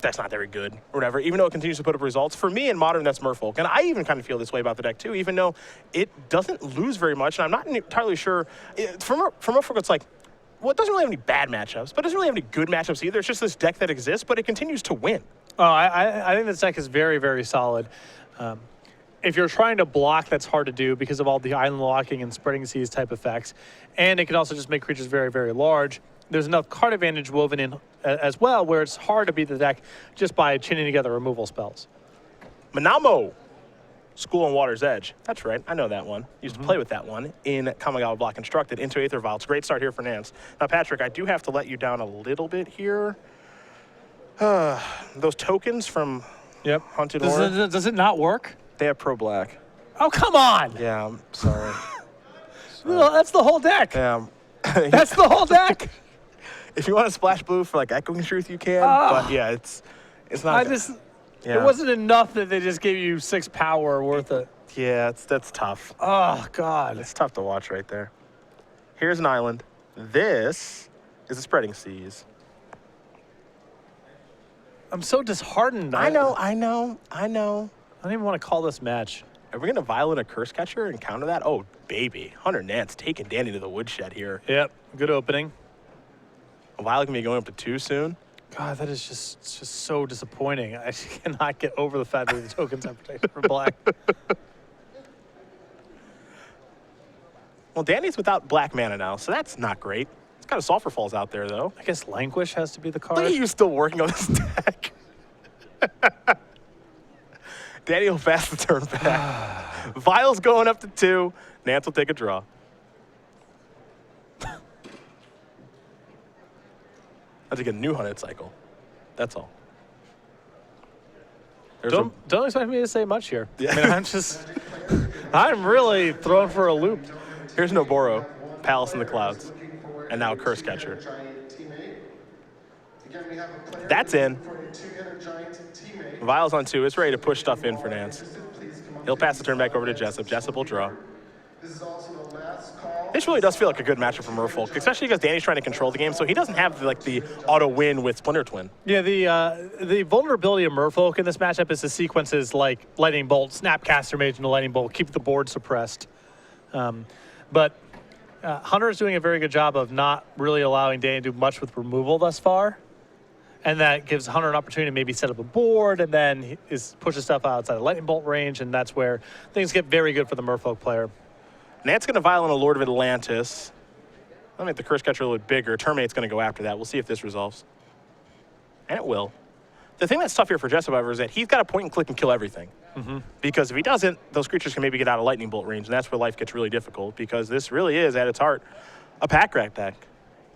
that's not very good or whatever, even though it continues to put up results. For me in Modern, that's Merfolk. And I even kind of feel this way about the deck too, even though it doesn't lose very much. And I'm not entirely sure. For Merfolk, it's like, well, it doesn't really have any bad matchups, but it doesn't really have any good matchups either. It's just this deck that exists, but it continues to win. Oh, I think this deck is very, very solid. If you're trying to block, that's hard to do because of all the island locking and spreading seas type effects. And it can also just make creatures very, very large. There's enough card advantage woven in as well where it's hard to beat the deck just by chinning together removal spells. Manamo, School on Water's Edge. That's right, I know that one. Used to play with that one in Kamigawa Block Constructed into Aether Vial. It's a great start here for Nance. Now, Patrick, I do have to let you down a little bit here. Those tokens from Haunted Horror. Does it not work? They have Pro Black. Oh, come on! Yeah, I'm sorry. Well, that's the whole deck. Yeah. That's the whole deck. If you want to splash blue for like Echoing Truth, you can. But yeah, it's not. It wasn't enough that they just gave you 6 power worth it. Yeah, that's tough. Oh God, it's tough to watch right there. Here's an island. This is a Spreading Seas. I'm so disheartened. I know. I don't even want to call this match. Are we going to Violent a Curse Catcher and counter that? Oh, baby. Hunter Nance taking Danny to the woodshed here. Yep, good opening. Violet can be going up to 2 soon. God, that is just so disappointing. I cannot get over the fact that the tokens have protection for black. Well, Danny's without black mana now, so that's not great. It's got a Sulfur Falls out there, though. I guess Languish has to be the card. Look at you still working on this deck. Danny will pass the turn back. Vial's going up to 2. Nance will take a draw. That's like a new hunted cycle. That's all. Don't expect me to say much here. Yeah. I mean, I'm really thrown for a loop. Here's Noboro, Palace in the Clouds, and now Curse Catcher. That's in. Vial's on 2. It's ready to push stuff in for Nance. He'll pass the turn back over to Jessup. Jessup will draw. This really does feel like a good matchup for Merfolk, especially because Danny's trying to control the game, so he doesn't have like the auto win with Splinter Twin. Yeah, the vulnerability of Merfolk in this matchup is the sequences like Lightning Bolt, Snapcaster Mage, and the Lightning Bolt keep the board suppressed. But Hunter is doing a very good job of not really allowing Danny to do much with removal thus far. And that gives Hunter an opportunity to maybe set up a board and then pushes stuff outside of Lightning Bolt range, and that's where things get very good for the Merfolk player. Nance going to Violent a Lord of Atlantis. Let me make the Curse Catcher a little bit bigger. Terminate's going to go after that. We'll see if this resolves. And it will. The thing that's tough here for Jessup, however, is that he's got to point and click and kill everything. Because if he doesn't, those creatures can maybe get out of Lightning Bolt range, and that's where life gets really difficult, because this really is, at its heart, a pack rat deck.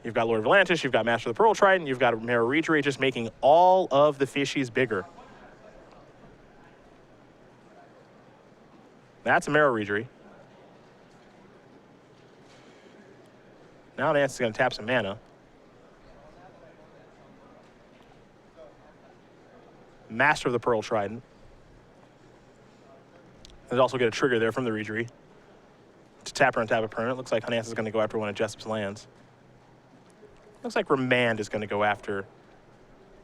You've got Lord of Atlantis, you've got Master of the Pearl Trident, you've got Marrow Reedry, just making all of the fishies bigger. That's a Marrow Reedry. Now Nance is going to tap some mana. Master of the Pearl Trident. There's also get a trigger there from the Reedry to tap her and tap a permanent. Looks like Nance is going to go after one of Jessup's lands. Looks like Remand is going to go after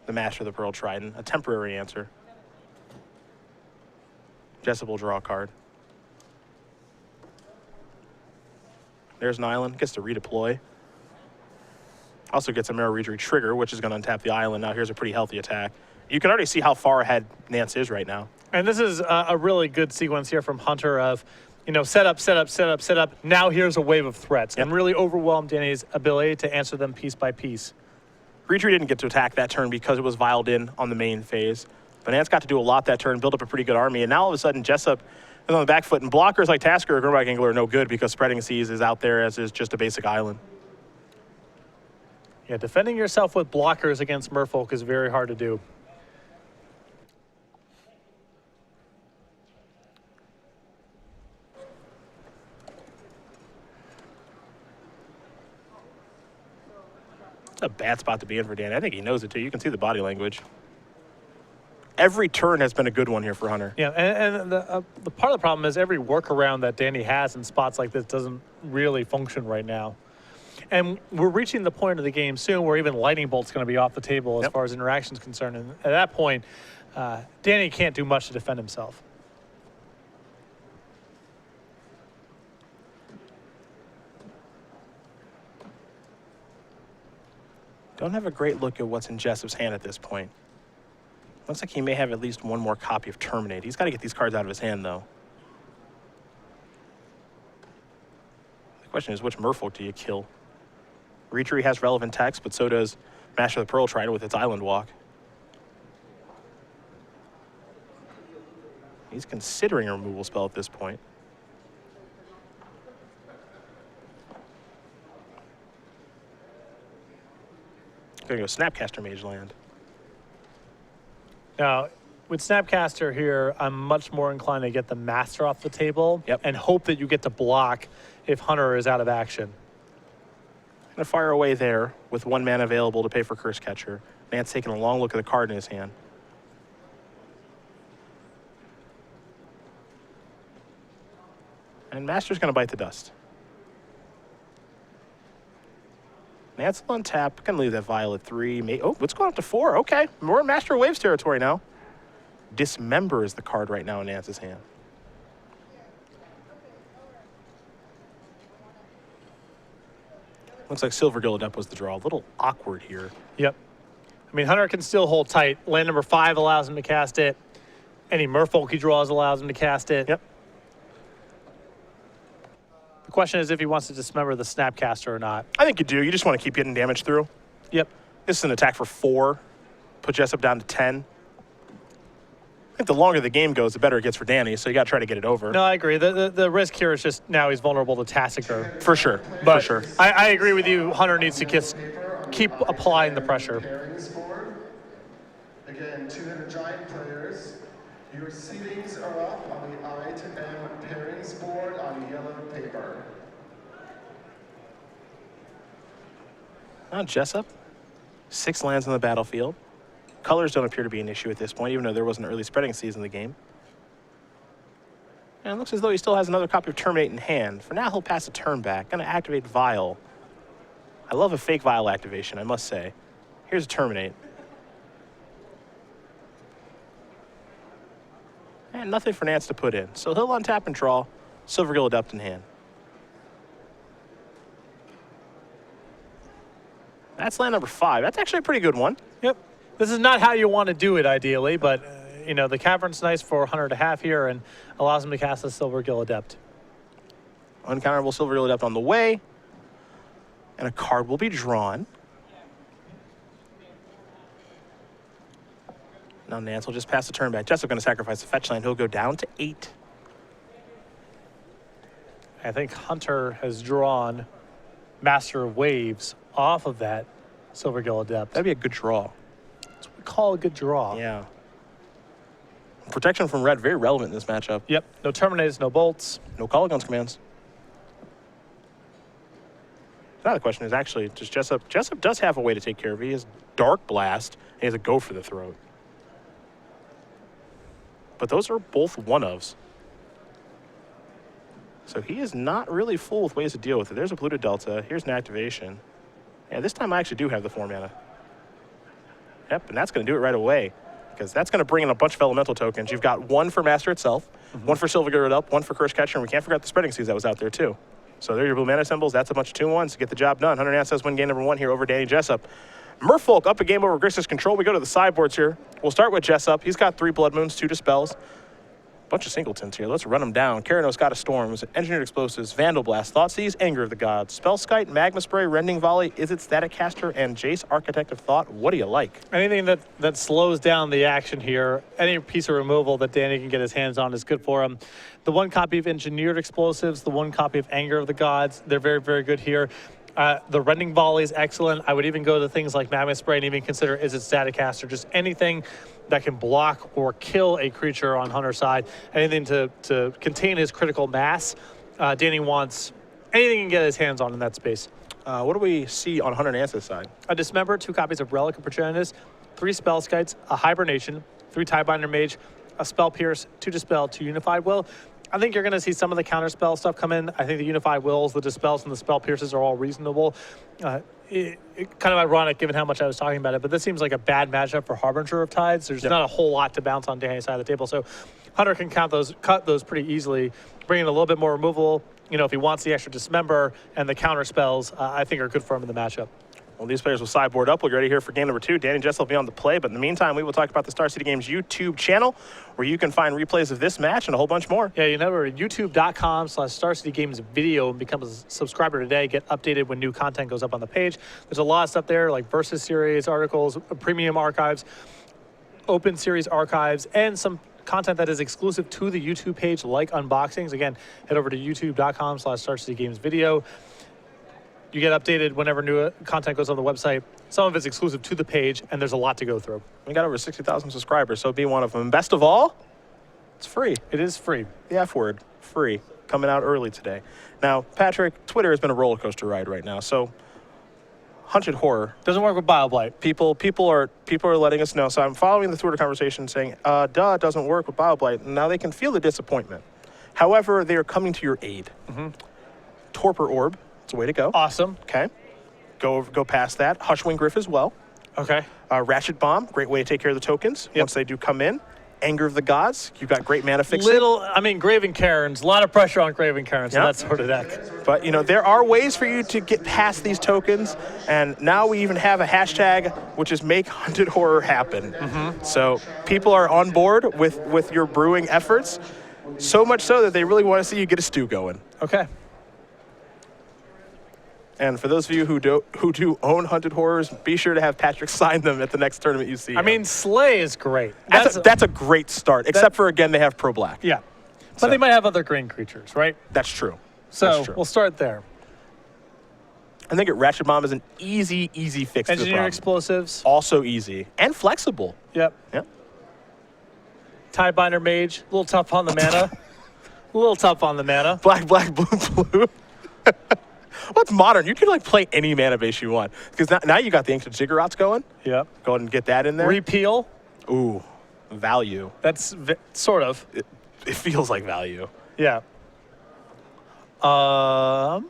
the Master of the Pearl Trident, a temporary answer. Jessup will draw a card. There's an island, gets to redeploy. Also gets a Marrow Reedry trigger, which is going to untap the island. Now here's a pretty healthy attack. You can already see how far ahead Nance is right now. And this is a really good sequence here from Hunter of, set up, set up, set up, set up. Now here's a wave of threats, and really overwhelm Danny's ability to answer them piece by piece. Reedry didn't get to attack that turn because it was vialed in on the main phase. But Nance got to do a lot that turn, build up a pretty good army, and now all of a sudden Jessup is on the back foot, and blockers like Tasker or Grimrock Angler are no good because Spreading Seas is out there as is just a basic island. Yeah, defending yourself with blockers against Merfolk is very hard to do. It's a bad spot to be in for Danny. I think he knows it too. You can see the body language. Every turn has been a good one here for Hunter. Yeah, and the part of the problem is every workaround that Danny has in spots like this doesn't really function right now. And we're reaching the point of the game soon where even Lightning Bolt's going to be off the table as far as interaction's concerned. And at that point, Danny can't do much to defend himself. Don't have a great look at what's in Jessup's hand at this point. Looks like he may have at least one more copy of Terminate. He's got to get these cards out of his hand, though. The question is, which Merfolk do you kill? Reachery has relevant text, but so does Master of the Pearl Trident with its Island Walk. He's considering a removal spell at this point. Gonna go Snapcaster Mage Land. Now, with Snapcaster here, I'm much more inclined to get the Master off the table and hope that you get to block if Hunter is out of action. Gonna fire away there with 1 mana available to pay for Curse Catcher. Nance taking a long look at the card in his hand. And Master's gonna bite the dust. Nance will untap. Gonna leave that Vial at 3. Oh, it's going up to 4. Okay, we're in Master of Waves territory now. Dismember is the card right now in Nance's hand. Looks like Silvergill Adept was the draw. A little awkward here. Yep. I mean, Hunter can still hold tight. Land number 5 allows him to cast it. Any Merfolk he draws allows him to cast it. Yep. The question is if he wants to dismember the Snapcaster or not. I think you do. You just want to keep getting damage through. Yep. This is an attack for 4. Put Jessup down to 10. I think the longer the game goes, the better it gets for Danny, so you got to try to get it over. No, I agree. The risk here is just now he's vulnerable to Tassiger. For sure. But for sure. I agree with you. Hunter needs to keep applying the pressure. Again, 200 giant players. Your seedings are up on the I to M pairings board on yellow paper. Now Jessup. 6 lands on the battlefield. Colors don't appear to be an issue at this point, even though there was an early spreading season in the game. And it looks as though he still has another copy of Terminate in hand. For now, he'll pass a turn back. Gonna activate Vial. I love a fake Vial activation, I must say. Here's a Terminate. And nothing for Nance to put in. So he'll untap and draw. Silvergill Adept in hand. That's land number 5. That's actually a pretty good one. Yep. This is not how you want to do it, ideally, but, you know, the Cavern's nice for Hunter to have here and allows him to cast a Silvergill Adept. Uncounterable Silvergill Adept on the way. And a card will be drawn. Now Nance will just pass the turn back. Jessup going to sacrifice the fetch land. He'll go down to 8. I think Hunter has drawn Master of Waves off of that Silvergill Adept. That'd be a good draw. That's what we call a good draw. Yeah. Protection from red, very relevant in this matchup. Yep. No Terminators, no Bolts. No Call Guns commands. Now the question is actually, does Jessup does have a way to take care of it. He has Dark Blast, and he has a Go for the Throat. But those are both one-ofs. So he is not really full with ways to deal with it. There's a Polluted Delta. Here's an activation. Yeah, this time I actually do have the 4 mana. Yep, and that's going to do it right away, because that's going to bring in a bunch of elemental tokens. You've got 1 for Master itself, 1 for Silvergill Up, 1 for Curse Catcher, and we can't forget the Spreading Seas that was out there too. So there are your blue mana symbols. That's a bunch of 2-1s to get the job done. Hunter Nance says win game number 1 here over Danny Jessup. Merfolk up a game over Grixis Control. We go to the sideboards here. We'll start with Jessup. He's got 3 Blood Moons, 2 Dispels. Bunch of singletons here. Let's run them down. Keranos got a Storms, Engineered Explosives, Vandal Blast, Thoughtseize, Anger of the Gods, Spellskite, Magma Spray, Rending Volley, Is It Static Caster, and Jace, Architect of Thought. What do you like? Anything that slows down the action here, any piece of removal that Danny can get his hands on is good for him. The 1 copy of Engineered Explosives, the 1 copy of Anger of the Gods, they're very, very good here. The Rending Volley is excellent. I would even go to things like Magma Spray and even consider Is It Static Caster, just anything that can block or kill a creature on Hunter's side, anything to contain his critical mass. Danny wants anything he can get his hands on in that space. What do we see on Hunter Nance's side? A Dismember, 2 copies of Relic of Progenitus, 3 Spellskites, a Hibernation, 3 Tiebinder Mage, a Spell Pierce, 2 Dispel, 2 Unified Will. I think you're going to see some of the counterspell stuff come in. I think the Unified Wills, the Dispels, and the Spell Pierces are all reasonable. Kind of ironic given how much I was talking about it, but this seems like a bad matchup for Harbinger of Tides. There's not a whole lot to bounce on Danny's side of the table, so Hunter can cut those pretty easily, bring in a little bit more removal. You know, if he wants the extra Dismember and the counter spells, I think are good for him in the matchup. Well, these players will sideboard up. We'll get ready here for game number 2. Danny and Jessup will be on the play, but in the meantime, we will talk about the Star City Games YouTube channel, where you can find replays of this match and a whole bunch more. Yeah, you know, we're at youtube.com/Star City Games video and become a subscriber today. Get updated when new content goes up on the page. There's a lot of stuff there, like Versus Series articles, premium archives, open series archives, and some content that is exclusive to the YouTube page, like unboxings. Again, head over to youtube.com/Star City Games video. You get updated whenever new content goes on the website. Some of it's exclusive to the page, and there's a lot to go through. We got over 60,000 subscribers, so be one of them. Best of all, it's free. It is free. The F word, free, coming out early today. Now, Patrick, Twitter has been a roller coaster ride right now, so Hunted Horror. Doesn't work with BioBlight. People are letting us know. So I'm following the Twitter conversation saying, it doesn't work with BioBlight. And now they can feel the disappointment. However, they are coming to your aid. Torpor Orb. It's a way to go. Awesome. Okay. Go past that. Hushwing Griff as well. Okay. Ratchet Bomb, great way to take care of the tokens once they do come in. Anger of the Gods, you've got great mana fixing. Graven Karens, a lot of pressure on Graven Karens in that sort of deck. But, you know, there are ways for you to get past these tokens, and now we even have a hashtag, which is Make Hunted Horror Happen. So people are on board with your brewing efforts, so much so that they really want to see you get a stew going. Okay. And for those of you who do own Hunted Horrors, be sure to have Patrick sign them at the next tournament you see. I mean, Slay is great. That's a great start, except for, again, they have Pro Black. Yeah. But they might have other green creatures, right? That's true. So That's true. We'll start there. I think Ratchet Bomb is an easy fix to the Engineer problem. Explosives. Also easy. And flexible. Yep. Yep. Tiebinder Mage, a little tough on the mana. A little tough on the mana. Black, blue. Well, it's modern. You can like play any mana base you want. Because now you got the Ancient Ziggurats going. Yep. Go ahead and get that in there. Repeal. Ooh, value. That's sort of. It feels like value. Yeah. More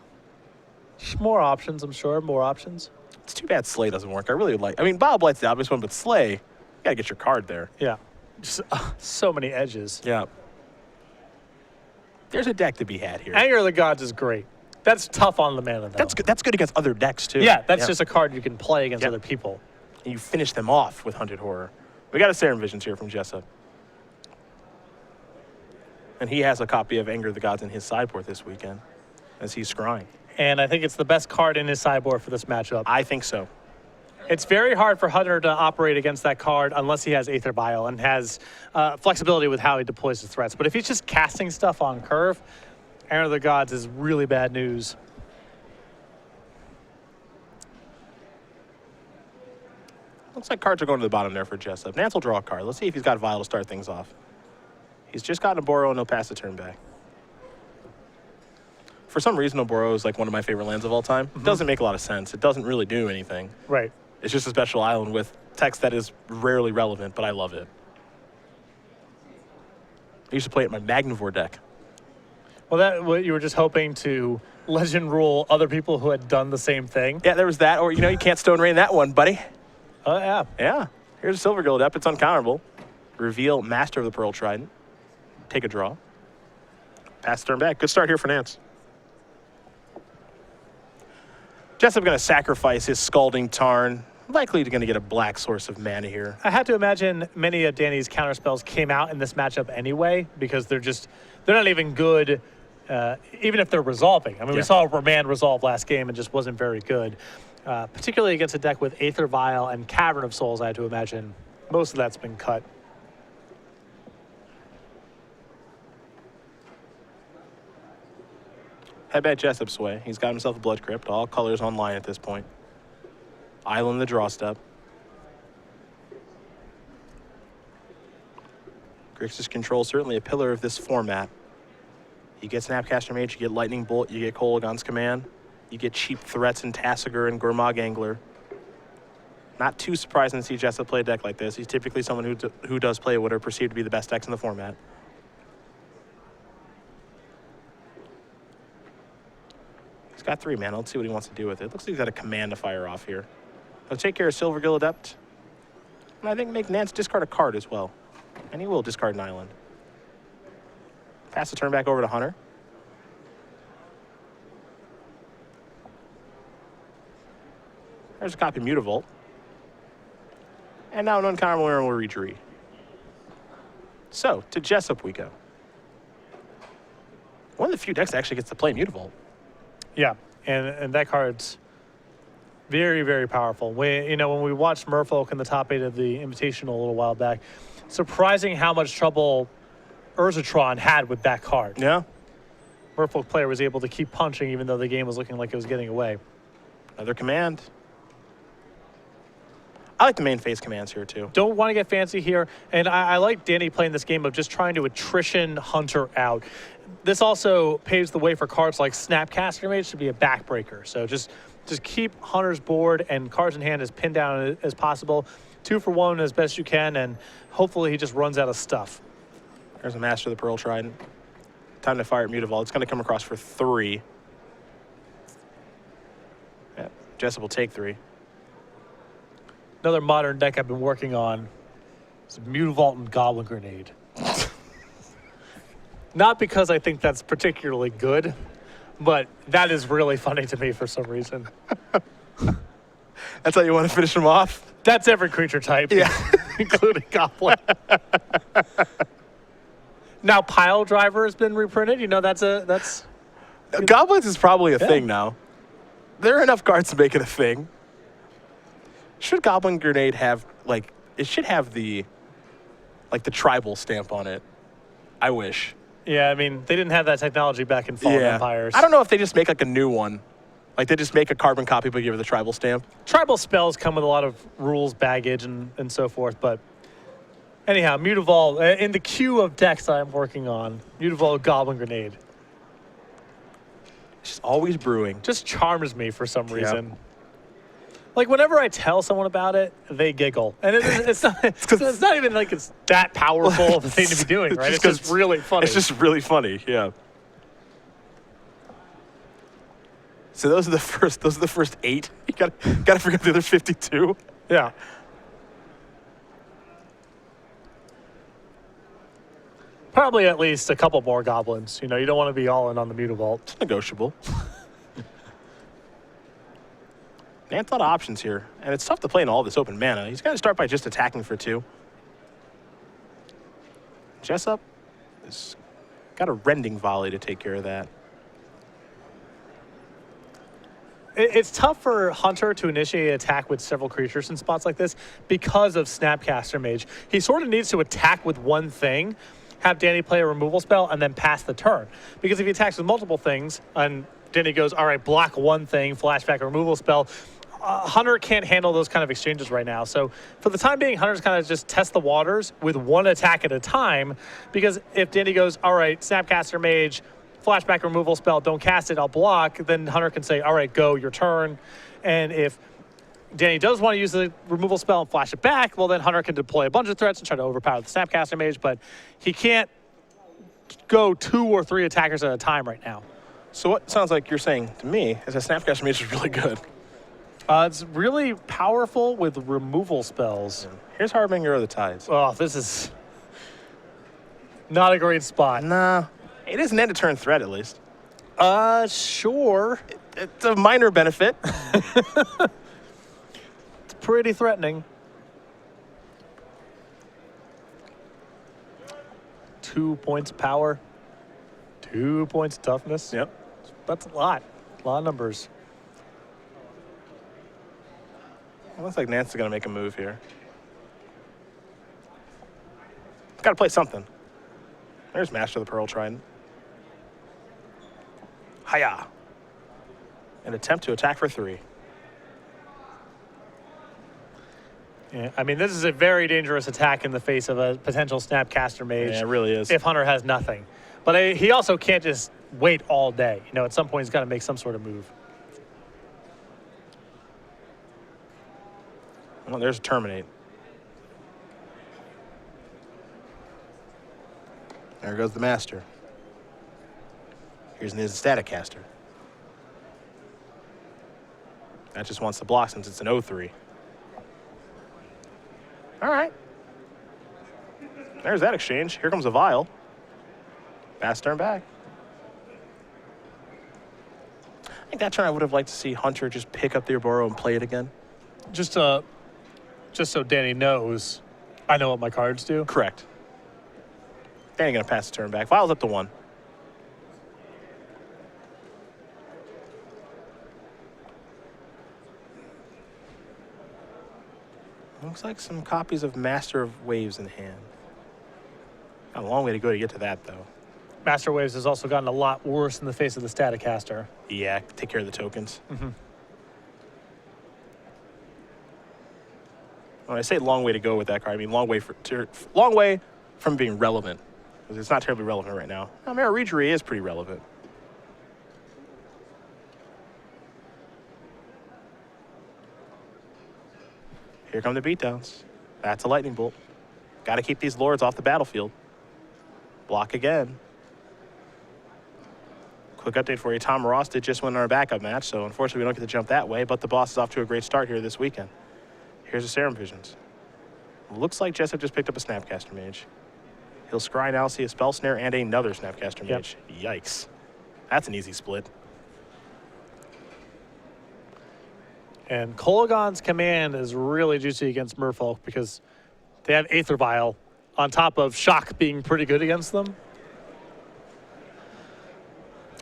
options, I'm sure. More options. It's too bad Slay doesn't work. I really would like. I mean, Bioblight's the obvious one, but Slay, you gotta get your card there. Yeah. Just so many edges. Yeah. There's a deck to be had here. Anger of the Gods is great. That's tough on the mana, though. That's good. That's good against other decks too. Yeah, that's just a card you can play against other people. And you finish them off with Hunted Horror. We got a Serum Visions here from Jessup. And he has a copy of Anger of the Gods in his sideboard this weekend as he's scrying. And I think it's the best card in his sideboard for this matchup. I think so. It's very hard for Hunter to operate against that card unless he has Aether Vial and has flexibility with how he deploys his threats. But if he's just casting stuff on curve, Anger of the Gods is really bad news. Looks like cards are going to the bottom there for Jessup. Nance will draw a card. Let's see if he's got Vial to start things off. He's just gotten a Boro and he'll pass the turn back. For some reason, Oboro is like one of my favorite lands of all time. It doesn't make a lot of sense. It doesn't really do anything. Right. It's just a special island with text that is rarely relevant, but I love it. I used to play it in my Magnivore deck. Well, you were just hoping to legend rule other people who had done the same thing. Yeah, there was that. Or, you know, you can't Stone Rain that one, buddy. Oh, yeah. Yeah. Here's a Silver Guild Ep. It's uncounterable. Reveal Master of the Pearl Trident. Take a draw. Pass the turn back. Good start here for Nance. Jessup going to sacrifice his Scalding Tarn. Likely going to get a black source of mana here. I had to imagine many of Danny's counterspells came out in this matchup anyway because they're not even good, even if they're resolving. I mean, we saw Remand resolve last game and just wasn't very good. Particularly against a deck with Aether Vial and Cavern of Souls, I had to imagine most of that's been cut. Head back Jessup's way. He's got himself a Blood Crypt. All colors online at this point. Island the draw step. Grixis Control, certainly a pillar of this format. You get Snapcaster Mage, you get Lightning Bolt, you get Kolaghan's Command. You get cheap threats in Tasigur and Gormag Angler. Not too surprising to see Jessup play a deck like this. He's typically someone who does play what are perceived to be the best decks in the format. got 3 mana. Let's see what he wants to do with it. Looks like he's got a command to fire off here. He'll take care of Silvergill Adept. And I think make Nance discard a card as well. And he will discard an island. Pass the turn back over to Hunter. There's a copy of Mutavault. And now an uncommon winner will retreat. So, to Jessup we go. One of the few decks that actually gets to play Mutavault. Yeah, and that card's very, very powerful. When we watched Merfolk in the top 8 of the Invitational a little while back, surprising how much trouble Urzatron had with that card. Yeah. Merfolk player was able to keep punching even though the game was looking like it was getting away. Another command. I like the main phase commands here too. Don't want to get fancy here, and I like Danny playing this game of just trying to attrition Hunter out. This also paves the way for cards like Snapcaster Mage to be a backbreaker. So just keep Hunter's board and cards in hand as pinned down as possible. 2 for 1 as best you can, and hopefully he just runs out of stuff. There's a Master of the Pearl Trident. Time to fire at Mutavault. It's going to come across for 3. Yeah, Jessup will take 3. Another modern deck I've been working on is Mutavault and Goblin Grenade. Not because I think that's particularly good, but that is really funny to me for some reason. That's how you want to finish them off? That's every creature type, Yeah. including Goblin. Now Pile Driver has been reprinted. That's Goblins is probably a thing now. There are enough cards to make it a thing. Should Goblin Grenade have, it should have the tribal stamp on it. I wish. Yeah, I mean, they didn't have that technology back in Fallen Empires. I don't know if they just make a new one. They just make a carbon copy but give it the tribal stamp. Tribal spells come with a lot of rules, baggage, and so forth, but anyhow, Mutavault, in the queue of decks I'm working on, Mutavault Goblin Grenade. It's just always brewing. Just charms me for some reason. Whenever I tell someone about it, they giggle. And it's not even like it's that powerful of a thing to be doing, right? It's just really funny. It's just really funny, yeah. So those are the first 8. You gotta forget the other 52. Yeah. Probably at least a couple more goblins. You don't want to be all in on the Mutavault. It's negotiable. Nance, a lot of options here, and it's tough to play in all this open mana. He's got to start by just attacking for 2. Jessup has got a Rending Volley to take care of that. It's tough for Hunter to initiate an attack with several creatures in spots like this because of Snapcaster Mage. He sort of needs to attack with one thing, have Danny play a removal spell, and then pass the turn. Because if he attacks with multiple things, and Danny goes, all right, block one thing, flashback a removal spell, Hunter can't handle those kind of exchanges right now. So for the time being, Hunter's kind of just test the waters with one attack at a time, because if Danny goes, all right, Snapcaster Mage, flashback removal spell, don't cast it, I'll block, then Hunter can say, all right, go, your turn. And if Danny does want to use the removal spell and flash it back, well, then Hunter can deploy a bunch of threats and try to overpower the Snapcaster Mage, but he can't go 2 or 3 attackers at a time right now. So what sounds like you're saying to me is that Snapcaster Mage is really good. It's really powerful with removal spells. Here's Harbinger of the Tides. Oh, this is not a great spot. Nah, it is an end-of-turn threat at least. Sure. It's a minor benefit. It's pretty threatening. 2 points of power, 2 points of toughness. Yep. That's a lot of numbers. It looks like Nance is going to make a move here. Got to play something. There's Master of the Pearl Trident. Hiya. An attempt to attack for 3. Yeah, I mean, this is a very dangerous attack in the face of a potential Snapcaster Mage. Yeah, it really is. If Hunter has nothing. But he also can't just wait all day. At some point he's got to make some sort of move. Well, there's a Terminate. There goes the Master. Here's an Staticaster. That just wants to block since it's an 0-3. All right. There's that exchange. Here comes a Vial. Fast turn back. I think that turn I would have liked to see Hunter just pick up the Arboro and play it again. Just so Danny knows, I know what my cards do. Correct. Danny going to pass the turn back. Vial's up to 1. Looks like some copies of Master of Waves in hand. Got a long way to go to get to that, though. Master Waves has also gotten a lot worse in the face of the Staticaster. Yeah, take care of the tokens. When I say long way to go with that card, I mean long way from being relevant. Because it's not terribly relevant right now. Now, Mara Regery is pretty relevant. Here come the beatdowns. That's a lightning bolt. Got to keep these lords off the battlefield. Block again. Quick update for you. Tom Ross did just win our backup match, so unfortunately we don't get to jump that way, but the boss is off to a great start here this weekend. Here's the Serum Visions. Looks like Jessup just picked up a Snapcaster Mage. He'll scry now, see a Spell Snare and another Snapcaster Mage. Yikes. That's an easy split. And Kolaghan's command is really juicy against Merfolk because they have Aether Vial on top of Shock being pretty good against them.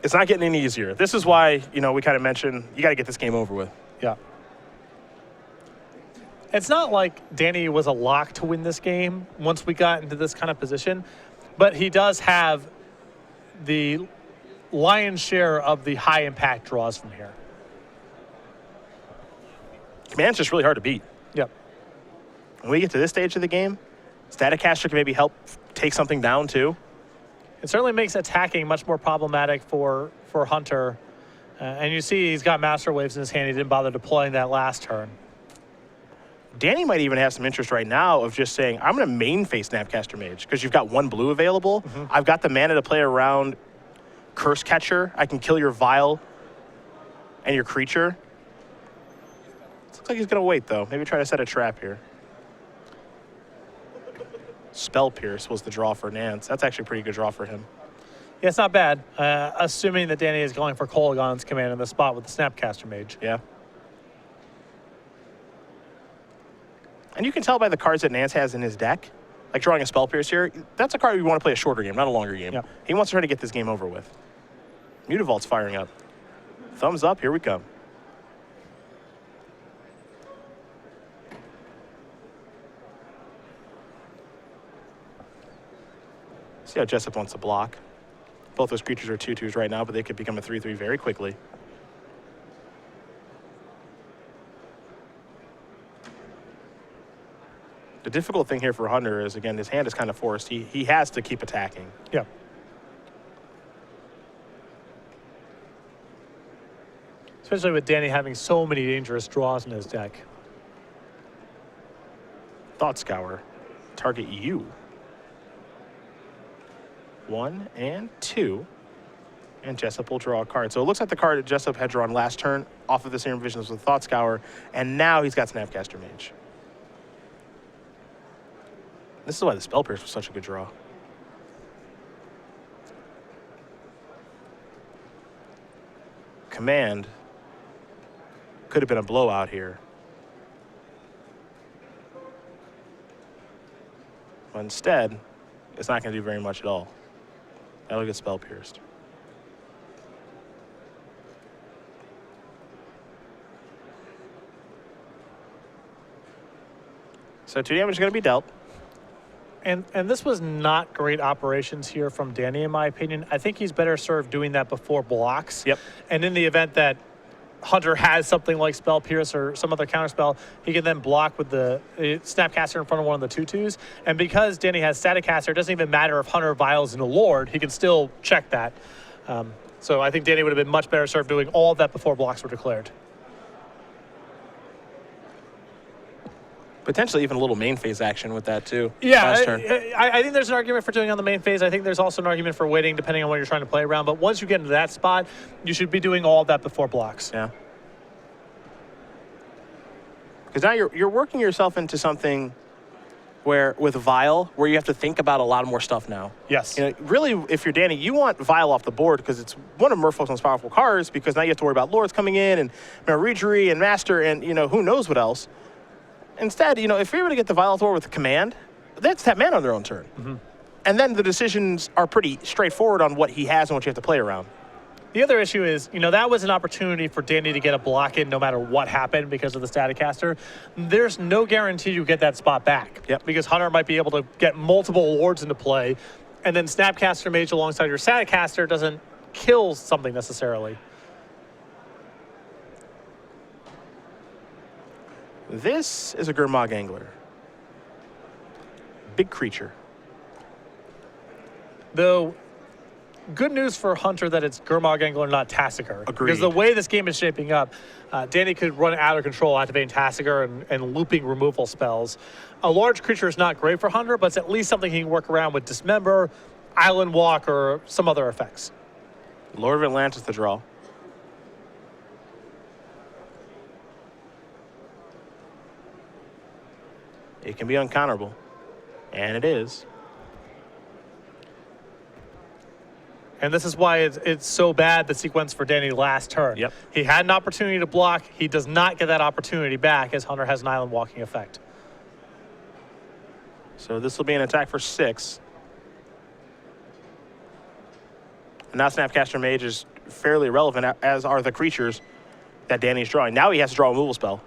It's not getting any easier. This is why, we kind of mentioned you got to get this game over with. Yeah. It's not like Danny was a lock to win this game once we got into this kind of position, but he does have the lion's share of the high impact draws from here. Command's just really hard to beat. Yep. When we get to this stage of the game, Staticaster can maybe help take something down too. It certainly makes attacking much more problematic for Hunter. And you see he's got Master Waves in his hand. He didn't bother deploying that last turn. Danny might even have some interest right now of just saying, I'm going to main face Snapcaster Mage because you've got 1 blue available. I've got the mana to play around Curse Catcher. I can kill your Vial and your creature. Looks like he's going to wait, though. Maybe try to set a trap here. Spell Pierce was the draw for Nance. That's actually a pretty good draw for him. Yeah, it's not bad, assuming that Danny is going for Kolaghan's command in the spot with the Snapcaster Mage. Yeah. And you can tell by the cards that Nance has in his deck, like drawing a Spell Pierce here, that's a card you want to play a shorter game, not a longer game. Yep. He wants to try to get this game over with. Mutavault's firing up. Thumbs up, here we come. See how Jessup wants to block. Both those creatures are 2/2s right now, but they could become a 3/3 very quickly. The difficult thing here for Hunter is, again, his hand is kind of forced. He has to keep attacking. Yeah. Especially with Danny having so many dangerous draws in his deck. Thought Scour. Target you. 1 and 2. And Jessup will draw a card. So it looks like the card that Jessup had drawn last turn off of the Serum Visions with Thought Scour, and now he's got Snapcaster Mage. This is why the Spell Pierce was such a good draw. Command could have been a blowout here. But instead, it's not going to do very much at all. That'll get Spell Pierced. So 2 damage is going to be dealt. And this was not great operations here from Danny, in my opinion. I think he's better served doing that before blocks. Yep. And in the event that Hunter has something like Spell Pierce or some other counterspell, he can then block with the Snapcaster in front of one of the 2/2s. And because Danny has Staticaster, it doesn't even matter if Hunter Vials in a Lord, he can still check that. So I think Danny would have been much better served doing all of that before blocks were declared. Potentially even a little main phase action with that too. Yeah, Last turn. I think there's an argument for doing on the main phase. I think there's also an argument for waiting depending on what you're trying to play around. But once you get into that spot, you should be doing all of that before blocks. Yeah. Because now you're working yourself into something where, with Vile, where you have to think about a lot more stuff now. Yes. You know, really, if you're Danny, you want Vile off the board because it's one of Merfolk's most powerful cards, because now you have to worry about Lords coming in and Regery and Master and, who knows what else. Instead, if you're able to get the Vile off the board with Command, they have to tap mana on their own turn. Mm-hmm. And then the decisions are pretty straightforward on what he has and what you have to play around. The other issue is, that was an opportunity for Danny to get a block in no matter what happened because of the Staticaster. There's no guarantee you get that spot back. Yep. Because Hunter might be able to get multiple Lords into play, and then Snapcaster Mage alongside your Staticaster doesn't kill something necessarily. This is a Gurmag Angler. Big creature. Though, good news for Hunter that it's Gurmag Angler, not Tassiger. Agreed. Because the way this game is shaping up, Danny could run out of control, activating Tassiger and looping removal spells. A large creature is not great for Hunter, but it's at least something he can work around with Dismember, Island Walk, or some other effects. Lord of Atlantis to draw. It can be uncounterable. And it is. And this is why it's so bad, the sequence for Danny last turn. Yep. He had an opportunity to block. He does not get that opportunity back as Hunter has an island walking effect. So this will be an attack for 6. And now Snapcaster Mage is fairly irrelevant, as are the creatures that Danny's drawing. Now he has to draw a removal spell.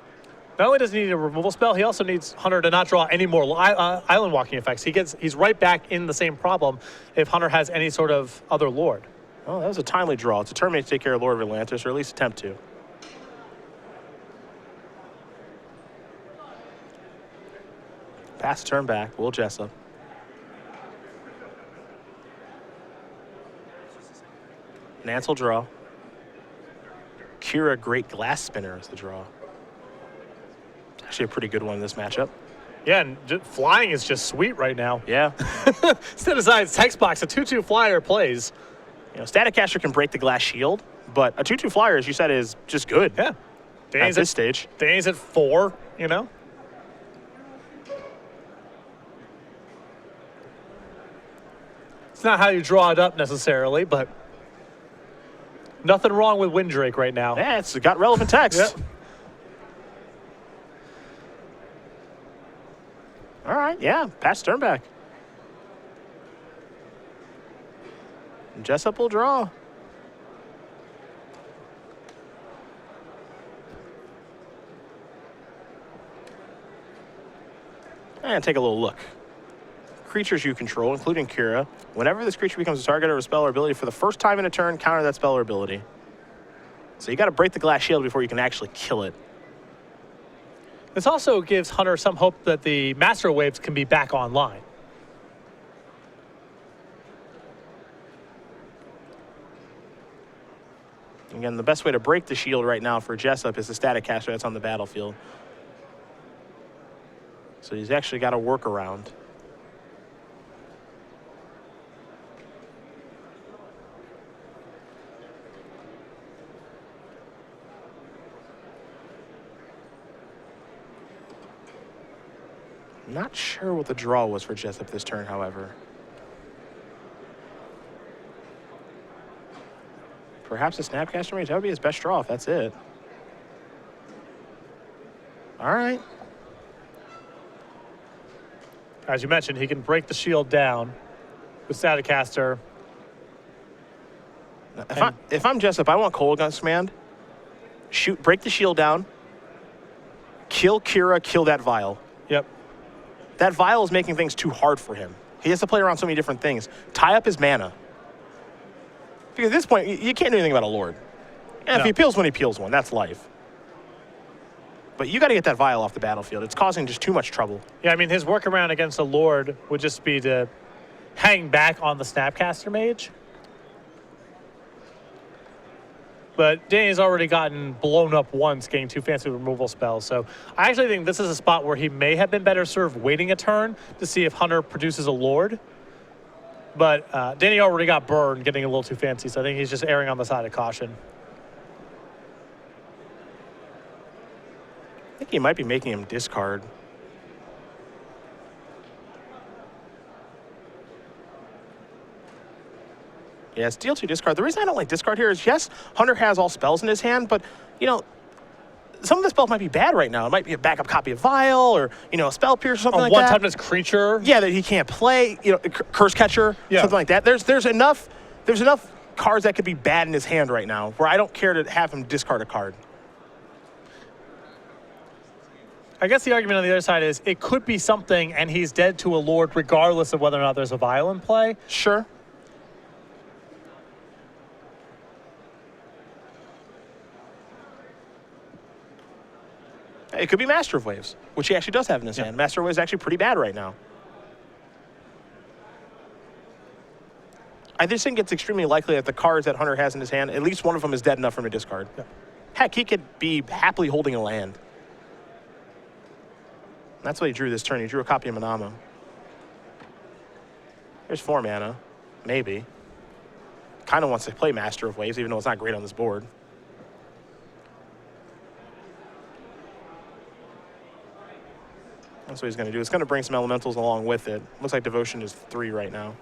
Not only does he need a removal spell, he also needs Hunter to not draw any more island walking effects. He's right back in the same problem if Hunter has any sort of other Lord. Oh, that was a timely draw. It's a turn to take care of Lord of Atlantis, or at least attempt to. Pass the turn back. Will Jessup. Nance will draw. Kira Great Glass Spinner is the draw. Actually a pretty good one in this matchup. Yeah, and flying is just sweet right now. Yeah. Set aside text box, a 2/2 flyer plays. Staticaster can break the glass shield, but a 2/2 flyer, as you said, is just good. Yeah. At this stage. Danny's at 4, It's not how you draw it up necessarily, but nothing wrong with Windrake right now. Yeah, it's got relevant text. Yep. All right, yeah, pass turn back. Jessup will draw. And take a little look. Creatures you control, including Kira. Whenever this creature becomes a target of a spell or ability for the first time in a turn, counter that spell or ability. So you got to break the glass shield before you can actually kill it. This also gives Hunter some hope that the Master Waves can be back online. Again, the best way to break the shield right now for Jessup is the Staticaster that's on the battlefield. So he's actually got a workaround. Not sure what the draw was for Jessup this turn, however. Perhaps a Snapcaster Mage. That would be his best draw if that's it. All right. As you mentioned, he can break the shield down with Staticaster. If I'm Jessup, I want Cold Gun's command. Break the shield down. Kill Kira, kill that Vile. Yep. That Vile is making things too hard for him. He has to play around so many different things. Tie up his mana. Because at this point, you can't do anything about a Lord. And if he peels one, he peels one. That's life. But you got to get that Vile off the battlefield. It's causing just too much trouble. Yeah, I mean, his workaround against a Lord would just be to hang back on the Snapcaster Mage. But Danny's already gotten blown up once, getting 2 fancy removal spells. So I actually think this is a spot where he may have been better served waiting a turn to see if Hunter produces a Lord. But Danny already got burned, getting a little too fancy. So I think he's just erring on the side of caution. think he might be making him discard. Yeah, it's deal 2 discard. The reason I don't like discard here is, yes, Hunter has all spells in his hand, but, you know, some of the spells might be bad right now. It might be a backup copy of Vial or, you know, a Spell Pierce or something like that. A one-toughness creature. Yeah, that he can't play. You know, Curse Catcher, something like that. There's enough cards that could be bad in his hand right now where I don't care to have him discard a card. I guess the argument on the other side is it could be something and he's dead to a Lord regardless of whether or not there's a Vial in play. Sure. It could be Master of Waves, which he actually does have in his hand. Master of Waves is actually pretty bad right now. I just think it's extremely likely that the cards that Hunter has in his hand, at least one of them is dead enough for him to discard. Yeah. Heck, he could be happily holding a land. That's what he drew this turn. He drew a copy of Manama. There's 4 mana. Maybe. Kind of wants to play Master of Waves, even though it's not great on this board. That's what he's going to do. It's going to bring some elementals along with it. Looks like Devotion is 3 right now.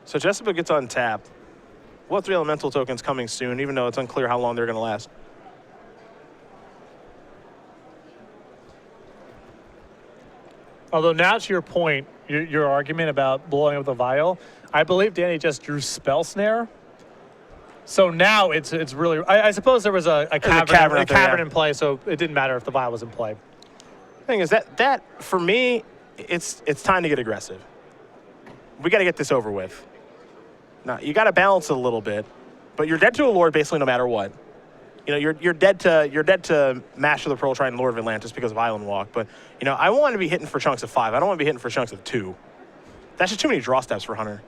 So Jessup gets on tap. We'll have 3 elemental tokens coming soon, even though it's unclear how long they're going to last. Although now to your point, your argument about blowing up the Vial, I believe Danny just drew Spell Snare. So now it's really, I suppose there was a cavern in play, so it didn't matter if the Vial was in play. The thing is that for me, it's time to get aggressive. We got to get this over with. Now you got to balance it a little bit, but you're dead to a Lord basically no matter what. You know, you're dead to Master of the Pearl Triton, Lord of Atlantis because of Island Walk. But you know, I want to be hitting for chunks of 5. I don't want to be hitting for chunks of 2. That's just too many draw steps for Hunter.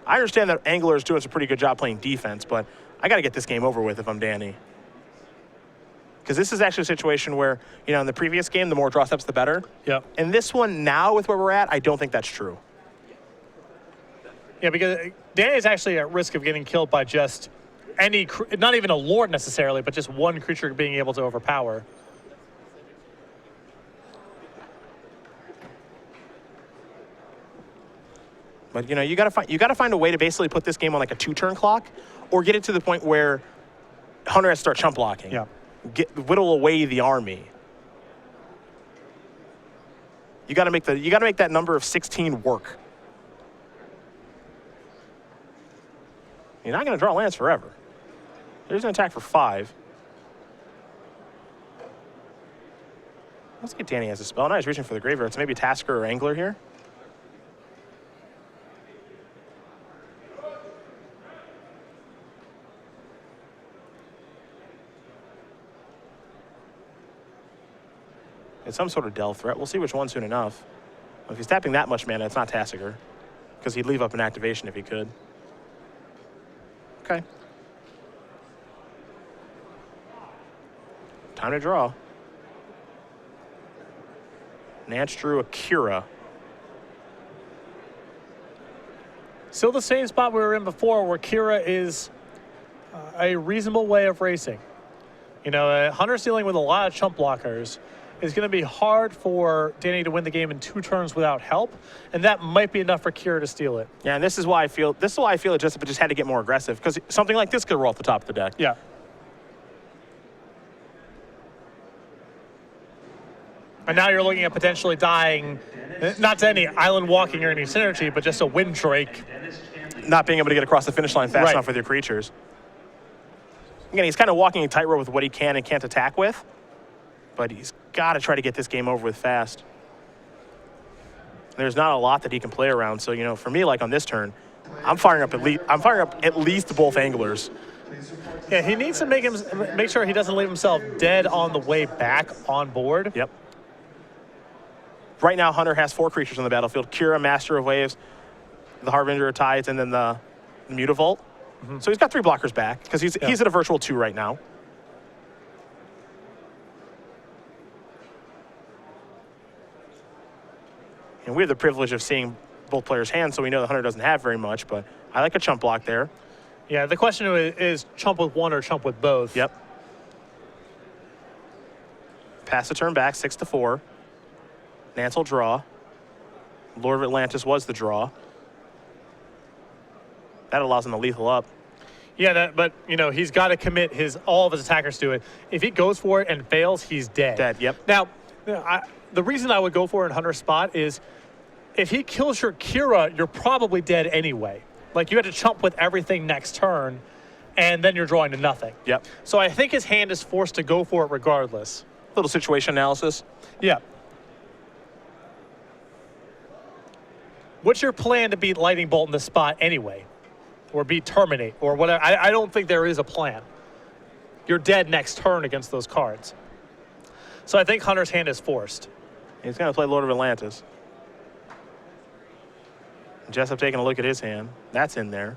I understand that Angler is doing a pretty good job playing defense, but I got to get this game over with if I'm Danny. Because this is actually a situation where, you know, in the previous game, the more draw steps, the better. Yeah. In this one, now with where we're at, I don't think that's true. Yeah, because Danny is actually at risk of getting killed by just any, not even a Lord necessarily, but just one creature being able to overpower. But you know, you gotta find a way to basically put this game on like a 2-turn clock, or get it to the point where Hunter has to start chump blocking. Yeah. Whittle away the army. You gotta make that number of 16 work. You're not gonna draw lands forever. There's an attack for 5. Let's get Danny as a spell. Now he's reaching for the graveyard. So maybe Tasker or Angler here. It's some sort of Del threat. We'll see which one soon enough. If he's tapping that much mana, it's not Tassiger, because he'd leave up an activation if he could. Okay. Time to draw. Nance drew Akira. Still the same spot we were in before, where Kira is a reasonable way of racing. You know, Hunter's dealing with a lot of chump blockers. It's going to be hard for Danny to win the game in 2 turns without help, and that might be enough for Kira to steal it. Yeah, and this is why I feel that Jessup just had to get more aggressive, because something like this could roll off the top of the deck. Yeah. And now you're looking at potentially dying, not to any island walking or any synergy, but just a Wind Drake. Not being able to get across the finish line fast enough with your creatures. Again, he's kind of walking a tightrope with what he can and can't attack with, but he's got to try to get this game over with fast. There's not a lot that he can play around, so you know, for me, like on this turn, I'm firing up at least both anglers. Yeah, he needs to make sure he doesn't leave himself dead on the way back on board. Yep. Right now, Hunter has 4 creatures on the battlefield: Kira, Master of Waves, the Harbinger of Tides, and then the Mutavault. Mm-hmm. So he's got 3 blockers back, because he's at a virtual 2 right now. And we have the privilege of seeing both players' hands, so we know the Hunter doesn't have very much, but I like a chump block there. Yeah, the question is chump with one or chump with both. Yep. Pass the turn back, 6-4. Nance will draw. Lord of Atlantis was the draw. That allows him to lethal up. Yeah, but he's got to commit all of his attackers to it. If he goes for it and fails, he's dead. Dead, yep. Now, the reason I would go for it in Hunter's spot is if he kills your Kira, you're probably dead anyway. Like, you had to chump with everything next turn, and then you're drawing to nothing. Yep. So I think his hand is forced to go for it regardless. Little situation analysis. Yeah. What's your plan to beat Lightning Bolt in this spot anyway? Or beat Terminate, or whatever? I don't think there is a plan. You're dead next turn against those cards. So I think Hunter's hand is forced. He's going to play Lord of Atlantis. Jessup taking a look at his hand. That's in there.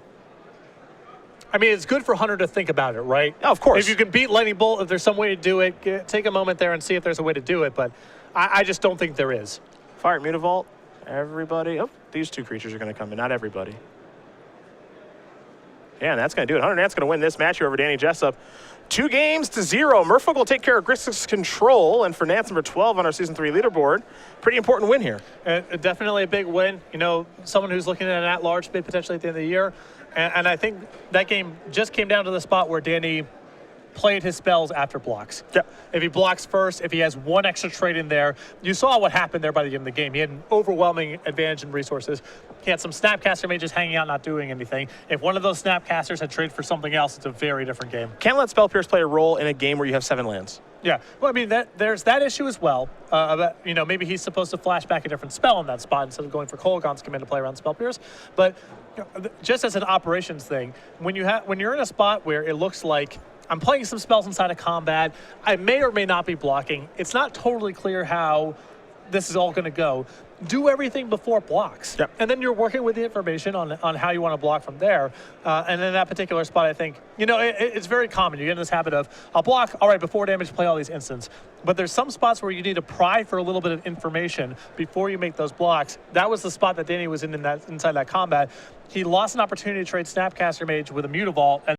I mean, it's good for Hunter to think about it, right? Oh, of course. If you can beat Lightning Bolt, if there's some way to do it, take a moment there and see if there's a way to do it. But I just don't think there is. Fire at Mutavault. Everybody. Oh, these two creatures are going to come in. Not everybody. Yeah, and that's going to do it. Hunter Nance going to win this match here over Danny Jessup. 2-0. Merfolk will take care of Grixis Control, and for Nance, number 12 on our Season 3 leaderboard, pretty important win here. Definitely a big win. Someone who's looking at an at-large bid potentially at the end of the year. And I think that game just came down to the spot where Danny played his spells after blocks. Yep. If he blocks first, if he has one extra trade in there, you saw what happened there by the end of the game. He had an overwhelming advantage in resources. He had some Snapcaster mages hanging out, not doing anything. If one of those Snapcasters had traded for something else, it's a very different game. Can't let Spell Pierce play a role in a game where you have 7 lands. Yeah, well, I mean, there's that issue as well. Maybe he's supposed to flash back a different spell in that spot instead of going for Kolaghan's command to play around Spell Pierce. But just as an operations thing, when you're in a spot where it looks like I'm playing some spells inside of combat, I may or may not be blocking. It's not totally clear how this is all going to go. Do everything before blocks. Yep. And then you're working with the information on how you want to block from there. And in that particular spot, I think, it's very common. You get in this habit of, I'll block, all right, before damage, play all these instants. But there's some spots where you need to pry for a little bit of information before you make those blocks. That was the spot that Danny was inside that combat. He lost an opportunity to trade Snapcaster Mage with a Mutavault, and